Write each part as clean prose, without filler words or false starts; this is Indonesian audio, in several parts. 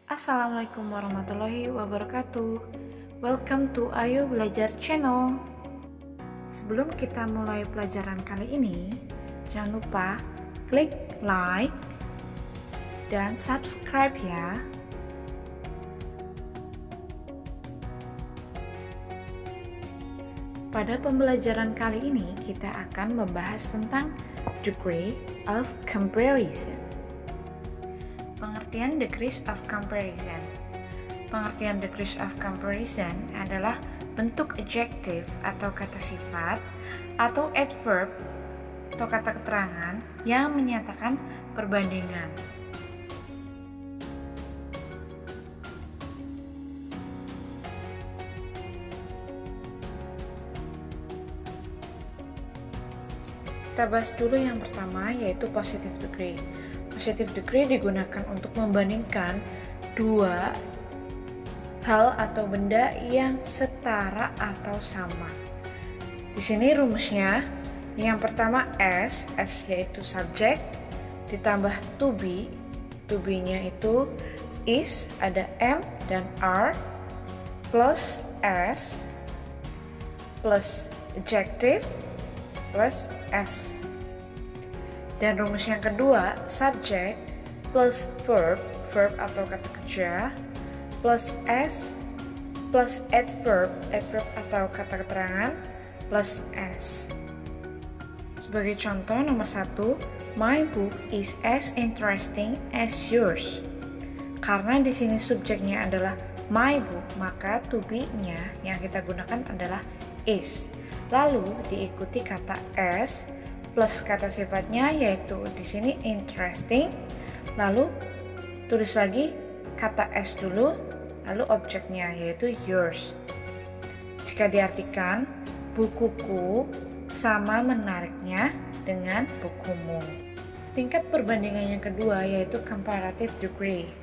Assalamualaikum warahmatullahi wabarakatuh. Welcome to Ayo Belajar Channel. Sebelum kita mulai pelajaran kali ini, jangan lupa klik like dan subscribe ya. Pada pembelajaran kali ini, kita akan membahas tentang degree of comparison. Pengertian degrees of comparison. Pengertian degrees of comparison adalah bentuk adjektif atau kata sifat atau adverb atau kata keterangan yang menyatakan perbandingan. Kita bahas dulu yang pertama, yaitu positive degree. Positive degree digunakan untuk membandingkan dua hal atau benda yang setara atau sama. Di sini rumusnya, yang pertama S yaitu subject, ditambah to be-nya itu is, ada am dan are, plus S, plus adjective, plus S. Dan rumus yang kedua, subject plus verb atau kata kerja, plus S, plus adverb atau kata keterangan, plus S. Sebagai contoh, nomor 1, my book is as interesting as yours. Karena di sini subjeknya adalah my book, maka to be-nya yang kita gunakan adalah is. Lalu diikuti kata as plus kata sifatnya, yaitu di sini interesting. Lalu tulis lagi kata as dulu, lalu objeknya yaitu yours. Jika diartikan, bukuku sama menariknya dengan bukumu. Tingkat perbandingan yang kedua yaitu comparative degree,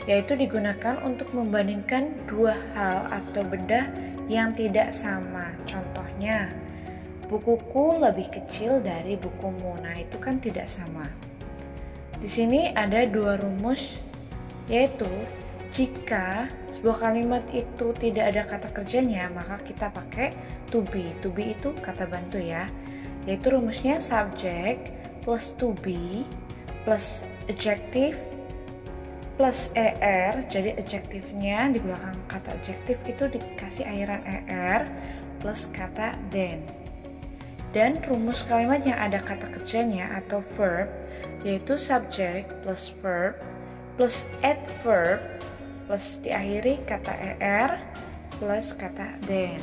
yaitu digunakan untuk membandingkan dua hal atau benda yang tidak sama. Contohnya, bukuku lebih kecil dari bukumu. Nah, itu kan tidak sama. Di sini ada dua rumus, yaitu jika sebuah kalimat itu tidak ada kata kerjanya, maka kita pakai to be. To be itu kata bantu ya. Yaitu rumusnya subject plus to be plus adjective plus er. Jadi adjektifnya di belakang kata adjektif itu dikasih airan er plus kata then. Dan rumus kalimat yang ada kata kerjanya atau verb yaitu subject plus verb plus adverb plus diakhiri kata er plus kata then.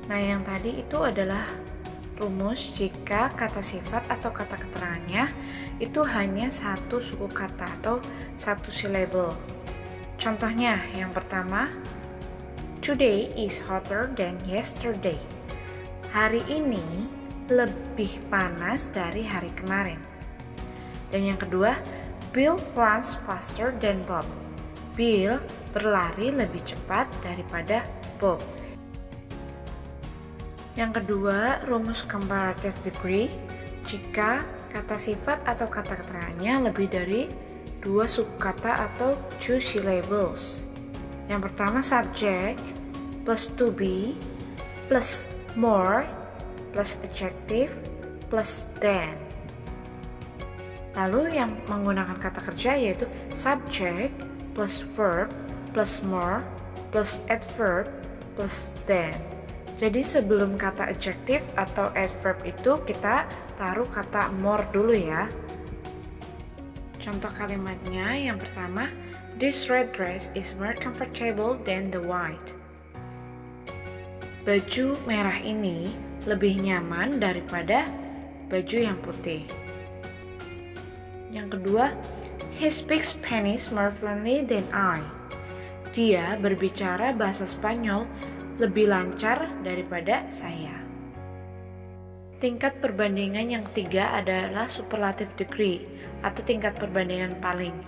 Nah, yang tadi itu adalah rumus jika kata sifat atau kata keterangannya itu hanya satu suku kata atau satu syllable. Contohnya, yang pertama, today is hotter than yesterday. Hari ini lebih panas dari hari kemarin. Dan yang kedua, Bill runs faster than Bob. Bill berlari lebih cepat daripada Bob. Yang kedua, rumus comparative degree, jika kata sifat atau kata keterangannya lebih dari dua suku kata atau two syllables. Yang pertama, subject plus to be plus more plus adjective plus than. Lalu yang menggunakan kata kerja yaitu subject plus verb plus more plus adverb plus than. Jadi sebelum kata adjective atau adverb itu kita taruh kata more dulu ya. Contoh kalimatnya yang pertama, this red dress is more comfortable than the white. Baju merah ini lebih nyaman daripada baju yang putih. Yang kedua, he speaks Spanish more fluently than I. Dia berbicara bahasa Spanyol lebih lancar daripada saya. Tingkat perbandingan yang ketiga adalah superlative degree atau tingkat perbandingan paling.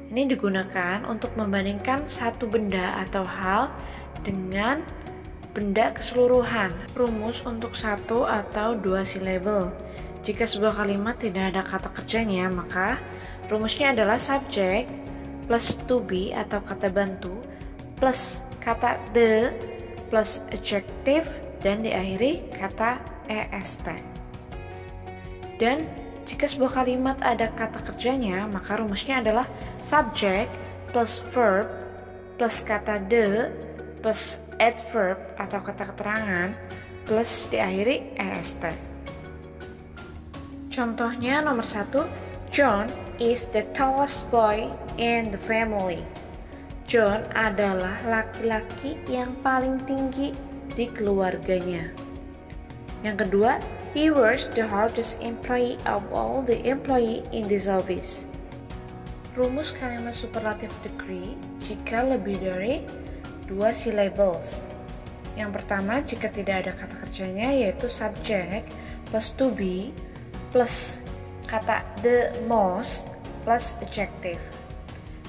Ini digunakan untuk membandingkan satu benda atau hal dengan benda keseluruhan. Rumus untuk satu atau dua syllable. Jika sebuah kalimat tidak ada kata kerjanya, maka rumusnya adalah subject plus to be atau kata bantu plus kata the plus adjective dan diakhiri kata est. Dan jika sebuah kalimat ada kata kerjanya, maka rumusnya adalah subject plus verb plus kata the plus adverb atau kata keterangan plus diakhiri est. Contohnya nomor 1, John is the tallest boy in the family. John adalah laki-laki yang paling tinggi di keluarganya. Yang kedua, he was the hardest employee of all the employee in this office. Rumus kalimat superlative degree jika lebih dari 2 syllables. Yang pertama, jika tidak ada kata kerjanya yaitu subject plus to be plus kata the most plus adjective.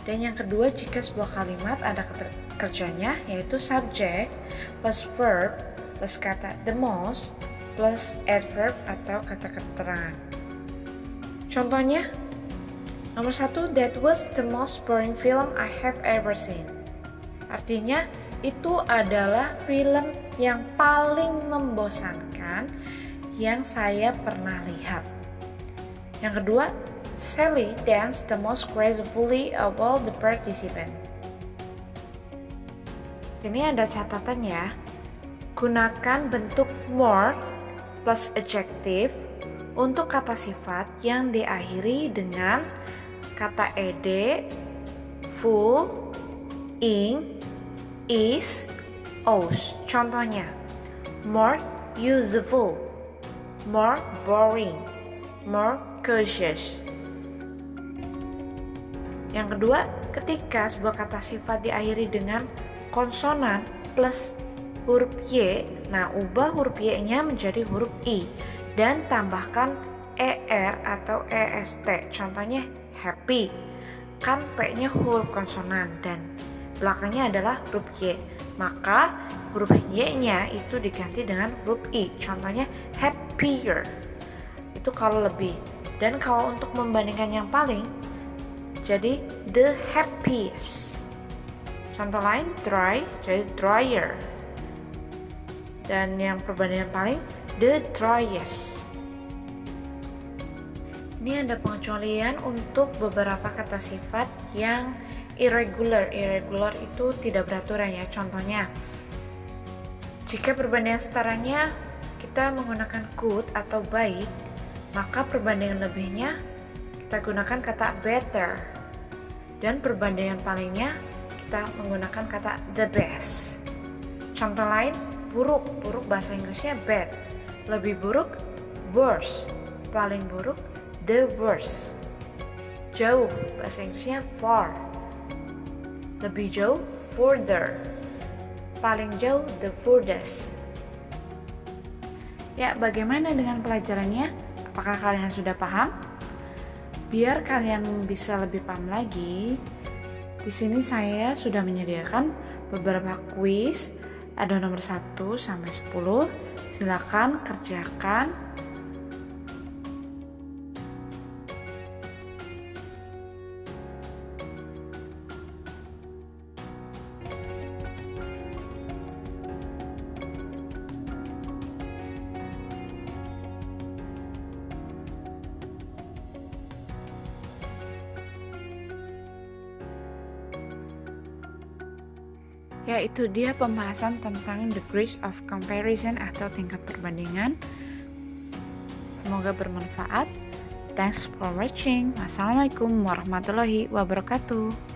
Dan yang kedua, jika sebuah kalimat ada kata kerjanya yaitu subject plus verb plus kata the most plus adverb atau kata keterangan. Contohnya, nomor 1, that was the most boring film I have ever seen. Artinya, itu adalah film yang paling membosankan yang saya pernah lihat. Yang kedua, Sally danced the most gracefully of all the participants. Ini ada catatan ya. Gunakan bentuk more plus adjective untuk kata sifat yang diakhiri dengan kata ed, full, ing, is, os. Contohnya, more useful, more boring, more cautious. Yang kedua, ketika sebuah kata sifat diakhiri dengan konsonan plus huruf y, nah ubah huruf y-nya menjadi huruf i dan tambahkan er atau est. Contohnya happy, kan p-nya huruf konsonan dan belakangnya adalah huruf y, maka huruf y-nya itu diganti dengan huruf i. Contohnya happier, itu kalau lebih. Dan kalau untuk membandingkan yang paling, jadi the happiest. Contoh lain, dry, jadi drier. Dan yang perbandingan paling, the driest. Ini ada pengecualian untuk beberapa kata sifat yang irregular. Irregular itu tidak beraturan ya. Contohnya, jika perbandingan setaranya kita menggunakan good atau baik, maka perbandingan lebihnya kita gunakan kata better. Dan perbandingan palingnya kita menggunakan kata the best. Contoh lain, buruk. Buruk bahasa Inggrisnya bad. Lebih buruk, worse. Paling buruk, the worst. Jauh bahasa Inggrisnya far. Lebih jauh, further. Paling jauh, the furthest. Ya, bagaimana dengan pelajarannya? Apakah kalian sudah paham? Biar kalian bisa lebih paham lagi, di sini saya sudah menyediakan beberapa kuis, ada nomor 1 sampai 10. Silakan kerjakan. Yaitu dia pembahasan tentang degrees of comparison atau tingkat perbandingan. Semoga bermanfaat. Thanks for watching. Wassalamualaikum warahmatullahi wabarakatuh.